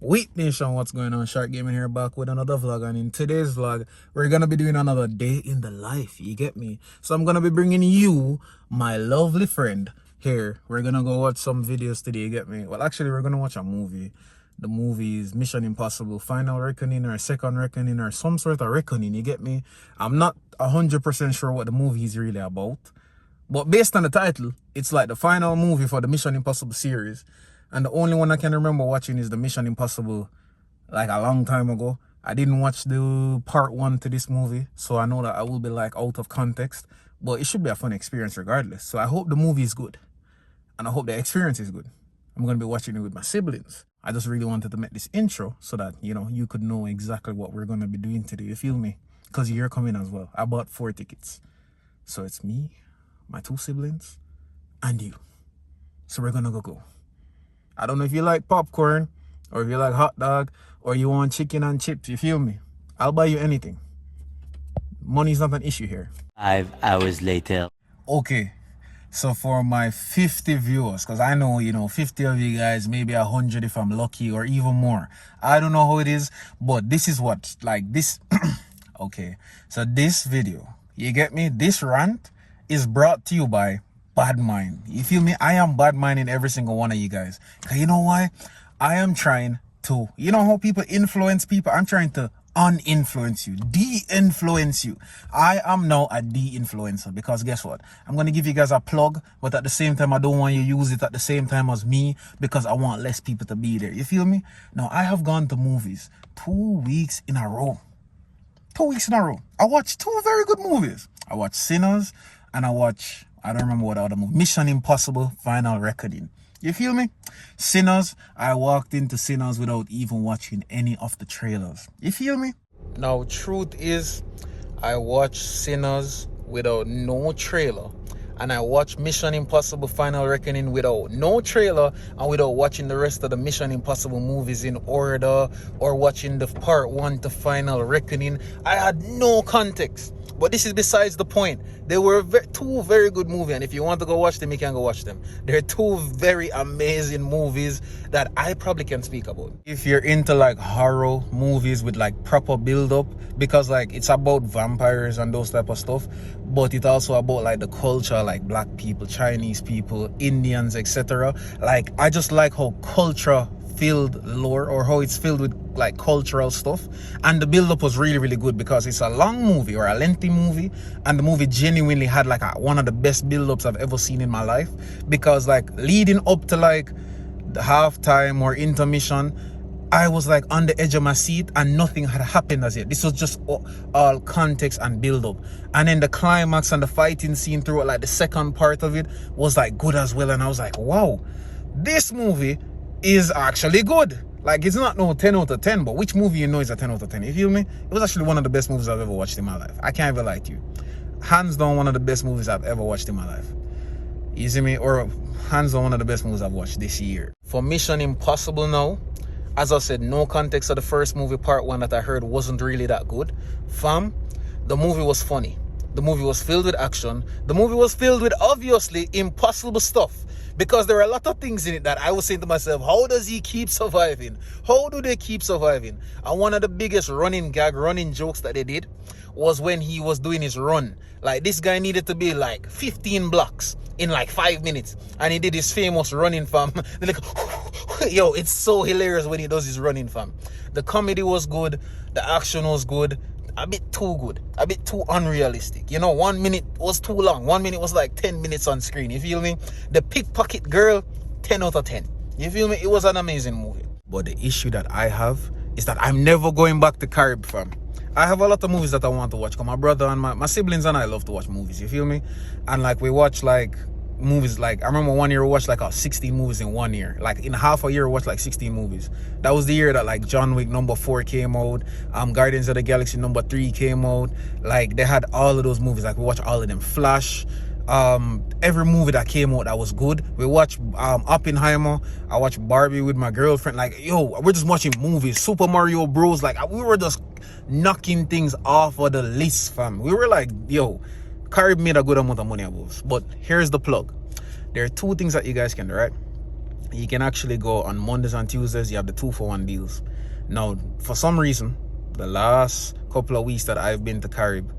Wait Nation, what's going on? Shark Gaming here, back with another vlog, and in today's vlog we're gonna be doing another day in the life, you get me? So I'm gonna be bringing you my lovely friend here. We're gonna go watch some videos today, you get me? Well, actually we're gonna watch a movie. The movie is Mission Impossible Final Reckoning or Second Reckoning or some sort of reckoning, you get me? I'm not 100% sure what the movie is really about, but based on the title, it's like the final movie for the Mission Impossible series. And the only one I can remember watching is the Mission Impossible, like a long time ago. I didn't watch the part 1 to this movie, so I know that I will be like out of context. But it should be a fun experience regardless. So I hope the movie is good. And I hope the experience is good. I'm going to be watching it with my siblings. I just really wanted to make this intro so that, you could know exactly what we're going to be doing today. You feel me? Because you're coming as well. I bought 4 tickets. So it's me, my 2 siblings, and you. So we're going to go. I don't know if you like popcorn, or if you like hot dog, or you want chicken and chips, you feel me? I'll buy you anything. Money's not an issue here. 5 hours later. Okay, so for my 50 viewers, because I know, 50 of you guys, maybe 100 if I'm lucky, or even more. I don't know how it is, but this is what, like this. Okay, so this video, you get me? This rant is brought to you by Bad Mind. You feel me? I am bad minding every single one of you guys. Cause you know why? I am trying to, you know how people influence people? I'm trying to uninfluence you, de-influence you. I am now a de-influencer because guess what? I'm going to give you guys a plug, but at the same time, I don't want you to use it at the same time as me because I want less people to be there. You feel me? Now, I have gone to movies 2 weeks in a row. 2 weeks in a row. I watched 2 very good movies. I watched Sinners and I don't remember what other movie. Mission Impossible Final Reckoning. You feel me? Sinners, I walked into Sinners without even watching any of the trailers. You feel me? Now, truth is, I watched Sinners without no trailer. And I watched Mission Impossible Final Reckoning without no trailer and without watching the rest of the Mission Impossible movies in order or watching the part 1 to Final Reckoning. I had no context. But this is besides the point. They were 2 very good movies, and if you want to go watch them, you can go watch them. They're 2 very amazing movies that I probably can speak about. If you're into like horror movies with like proper build-up, because like it's about vampires and those type of stuff, but it's also about like the culture, like black people, Chinese people, Indians, etc. Like I just like how culture filled lore, or how it's filled with like cultural stuff, and the build-up was really, really good because it's a long movie or a lengthy movie, and the movie genuinely had like one of the best build-ups I've ever seen in my life, because like leading up to like the halftime or intermission, I was like on the edge of my seat and nothing had happened as yet. This was just all context and build-up, and then the climax and the fighting scene throughout like the second part of it was like good as well, and I was like, wow, this movie is actually good. Like, it's not no 10 out of 10, but which movie is a 10 out of 10? You feel me? It was actually one of the best movies I've ever watched in my life. I can't even lie to you. Hands down, one of the best movies I've ever watched in my life. You see me? Or hands down, one of the best movies I've watched this year. For Mission Impossible now, as I said, no context of the first movie, part 1 that I heard wasn't really that good. Fam, the movie was funny. The movie was filled with action. The movie was filled with obviously impossible stuff. Because there are a lot of things in it that I was saying to myself, how does he keep surviving? How do they keep surviving? And one of the biggest running jokes that they did was when he was doing his run. Like, this guy needed to be like 15 blocks in like 5 minutes. And he did his famous running, fam. They're like, yo, it's so hilarious when he does his running, fam. The comedy was good. The action was good. A bit too good, a bit too unrealistic. 1 minute was too long. 1 minute was like 10 minutes on screen. You feel me? The pickpocket girl, 10 out of 10. You feel me? It was an amazing movie. But the issue that I have is that I'm never going back to CARIB, fam. I have a lot of movies that I want to watch. Because my brother and my siblings and I love to watch movies. You feel me? And like we watch like movies, like I remember one year we watched like 16 movies in 1 year. Like in half a year we watched like 16 movies. That was the year that like John Wick #4 came out, Guardians of the Galaxy #3 came out. Like they had all of those movies. Like we watched all of them. Flash, every movie that came out that was good. We watched Oppenheimer. I watched Barbie with my girlfriend. Like, yo, we're just watching movies. Super Mario Bros. Like we were just knocking things off of the list, fam. We were like, yo, CARIB made a good amount of money above. But here's the plug. There are 2 things that you guys can do, right? you can actually go on Mondays and Tuesdays. You have the 2-for-1 deals. Now, for some reason, the last couple of weeks that I've been to CARIB,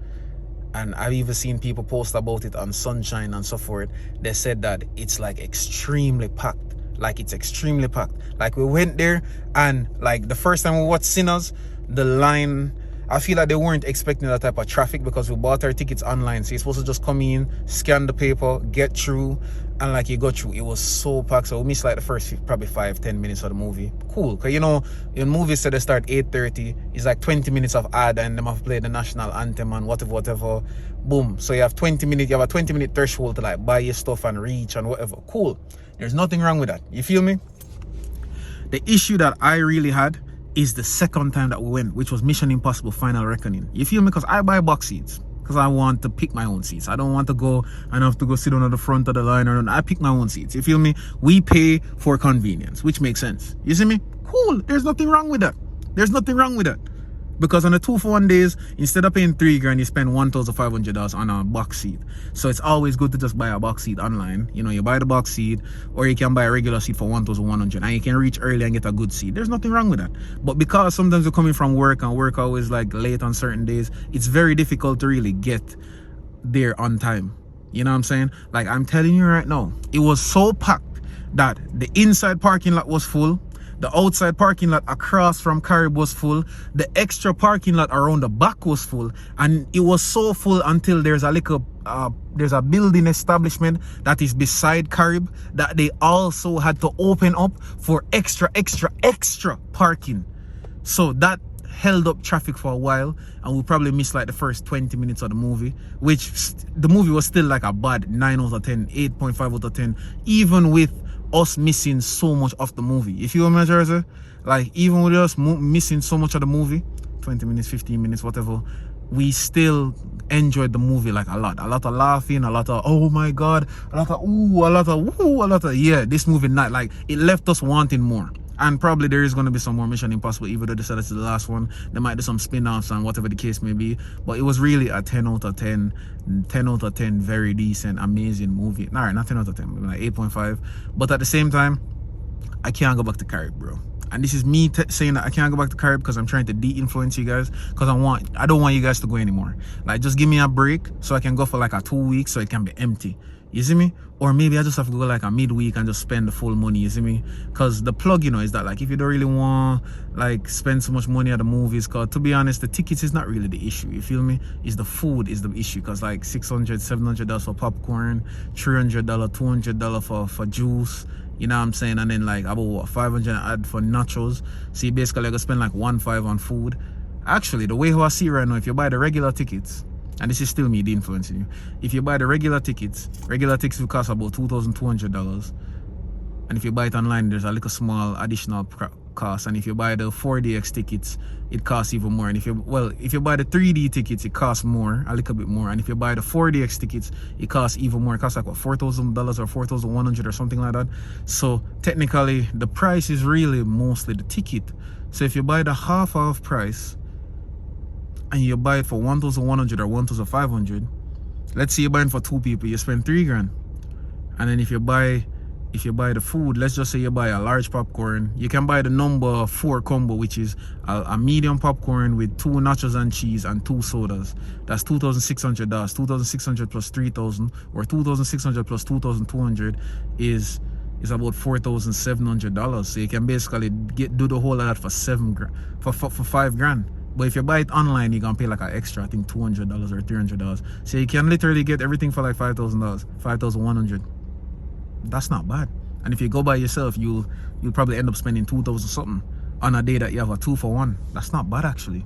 and I've even seen people post about it on Sunshine and so forth, they said that it's like extremely packed. Like it's extremely packed. Like we went there, and like the first time we watched Sinners, the line, I feel like they weren't expecting that type of traffic because we bought our tickets online. So you're supposed to just come in, scan the paper, get through, and like you got through. It was so packed. So we missed like the first probably 5-10 minutes of the movie. Cool, because you know, in movies said they start 8:30. It's like 20 minutes of ad, and them have played the national anthem and whatever. Boom. So you have 20 minutes. You have a 20-minute threshold to like buy your stuff and reach and whatever. Cool. There's nothing wrong with that. You feel me? The issue that I really had is the second time that we went, which was Mission Impossible Final Reckoning. You feel me? Because I buy box seats because I want to pick my own seats. I don't want to go and have to go sit on the front of the line, or I pick my own seats. You feel me? We pay for convenience, which makes sense. You see me? Cool. There's nothing wrong with that. There's nothing wrong with that. Because on the 2-for-1 days, instead of paying $3,000, you spend $1,500 on a box seat. So it's always good to just buy a box seat online. You know, you buy the box seat, or you can buy a regular seat for $1,100, and you can reach early and get a good seat. There's nothing wrong with that. But because sometimes you're coming from work, and work always like late on certain days, it's very difficult to really get there on time. You know what I'm saying? Like I'm telling you right now, it was so packed that the inside parking lot was full. The outside parking lot across from CARIB was full. The extra parking lot around the back was full. And it was so full until there's a little, there's a building establishment that is beside CARIB that they also had to open up for extra parking. So that held up traffic for a while, and we probably missed like the first 20 minutes of the movie, which the movie was still like a bad 9 out of 10, 8.5 out of 10, even with us missing so much of the movie. If you imagine, like even with us missing so much of the movie, 20 minutes, 15 minutes, whatever, we still enjoyed the movie like a lot of laughing, a lot of oh my god, a lot of ooh, a lot of woo, a lot of yeah. This movie night, like it left us wanting more. And probably there is going to be some more Mission Impossible, even though they said it's the last one. There might be some spin-offs and whatever the case may be. But it was really a 10 out of 10, 10 out of 10, very decent, amazing movie. Nah, not 10 out of 10, maybe like 8.5. But at the same time, I can't go back to CARIB, bro. And this is me saying that I can't go back to CARIB because I'm trying to de-influence you guys. Because I don't want you guys to go anymore. Like, just give me a break so I can go for like a 2 weeks so it can be empty. You see me? Or maybe I just have to go like a midweek and just spend the full money, you see me? Because the plug, you know, is that like if you don't really want like spend so much money at the movies, because to be honest, the tickets is not really the issue, you feel me? It's the food is the issue, because like $600, $700 for popcorn, $300, $200 for juice, you know what I'm saying? And then like about what, $500 add for nachos. So you basically like spend like $1,500 on food. Actually, the way how I see it right now, if you buy the regular tickets, and this is still me influencing you, if you buy the regular tickets will cost about $2,200. And if you buy it online, there's a little small additional cost. And if you buy the 4DX tickets, it costs even more. And if you buy the 3D tickets, it costs more, a little bit more. And if you buy the 4DX tickets, it costs even more. It costs like what, $4,000 or $4,100 or something like that. So technically, the price is really mostly the ticket. So if you buy the half off price, and you buy it for $1,100 or $1,500, let's say you're buying for 2 people, you spend $3,000. And then if you buy the food, let's just say you buy a large popcorn, you can buy the number 4 combo, which is a medium popcorn with 2 nachos and cheese and 2 sodas. That's $2,600. $2,600 plus $3,000, or $2,600 plus $2,200 is about $4,700. So you can basically do the whole of that for $5,000. But if you buy it online, you're gonna pay like an extra, I think $200 or $300. So you can literally get everything for like $5,000, $5,100. That's not bad. And if you go by yourself, you'll probably end up spending $2,000 something on a day that you have a 2-for-1. That's not bad, actually.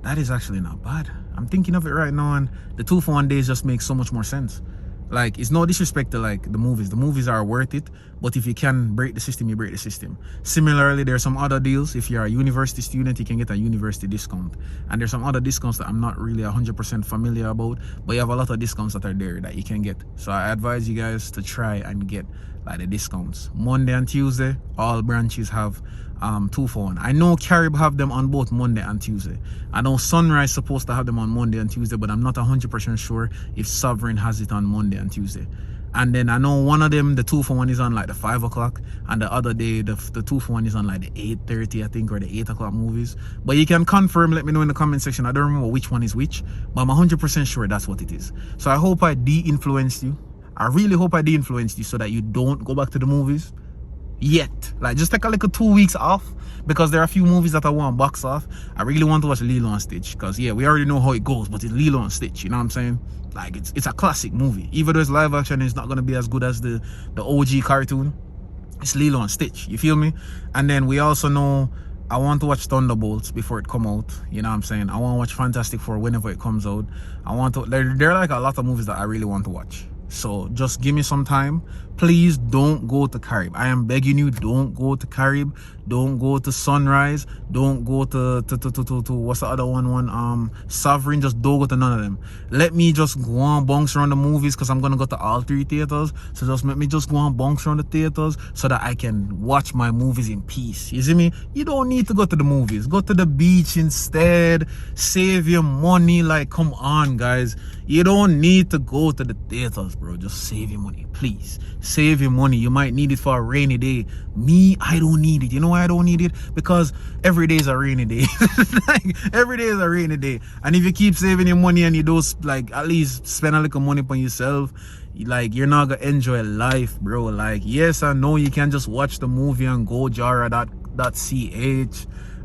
That is actually not bad. I'm thinking of it right now, and the 2-for-1 days just make so much more sense. Like, it's no disrespect to like the movies are worth it, but if you can break the system, you break the system. Similarly, there are some other deals. If you're a university student, you can get a university discount, and there's some other discounts that I'm not really 100% familiar about, but you have a lot of discounts that are there that you can get. So I advise you guys to try and get like the discounts. Monday and Tuesday, all branches have 2-for-1. I know CARIB have them on both Monday and Tuesday. I know Sunrise supposed to have them on Monday and Tuesday, but I'm not 100% sure if Sovereign has it on Monday and Tuesday. And then I know one of them, the 2-for-1 is on like the 5 o'clock, and the other day the tooth one is on like the 8:30, I think, or the 8 o'clock movies. But you can confirm, let me know in the comment section. I don't remember which one is which, but I'm 100% sure that's what it is. So I hope I de-influenced you. I really hope I de-influenced you so that you don't go back to the movies yet. Like, just take a little 2 weeks off, because there are a few movies that I want box off. I really want to watch Lilo and Stitch, because yeah, we already know how it goes, but it's Lilo and Stitch, you know what I'm saying? Like, it's a classic movie. Even though it's live action, it's not going to be as good as the OG cartoon. It's Lilo and Stitch, you feel me? And then we also know I want to watch Thunderbolts before it come out, you know what I'm saying? I want to watch Fantastic Four whenever it comes out. I want to, there are like a lot of movies that I really want to watch. So just give me some time. Please don't go to CARIB. I am begging you, don't go to CARIB. Don't go to Sunrise. Don't go to what's the other one? Sovereign. Just don't go to none of them. Let me just go on bounce around the movies, because I'm gonna go to all 3 theaters. So just let me just go on bounce around the theaters so that I can watch my movies in peace. You see me? You don't need to go to the movies. Go to the beach instead. Save your money. Like, come on, guys. You don't need to go to the theaters, bro. Just save your money, please. Save your money. You might need it for a rainy day. Me, I don't need it. You know why I don't need it? Because every day is a rainy day. Like, every day is a rainy day. And if you keep saving your money and you don't, like, at least spend a little money on yourself, like, you're not gonna enjoy life, bro. Like, yes, I know you can just watch the movie on gojara.ch.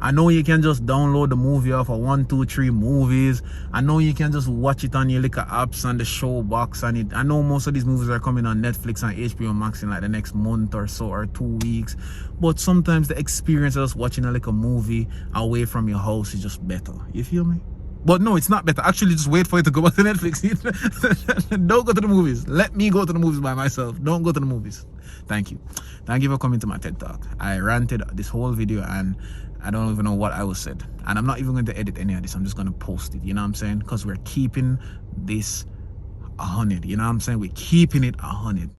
I know you can just download the movie off of 123 movies. I know you can just watch it on your little apps and the show box. And I know most of these movies are coming on Netflix and HBO Max in like the next month or so, or 2 weeks. But sometimes the experience of just watching a little movie away from your house is just better. You feel me? But no, it's not better. Actually, just wait for it to go back to Netflix. Don't go to the movies. Let me go to the movies by myself. Don't go to the movies. Thank you. Thank you for coming to my TED Talk. I ranted this whole video and I don't even know what I was said. And I'm not even going to edit any of this. I'm just going to post it. You know what I'm saying? Because we're keeping this 100. You know what I'm saying? We're keeping it 100.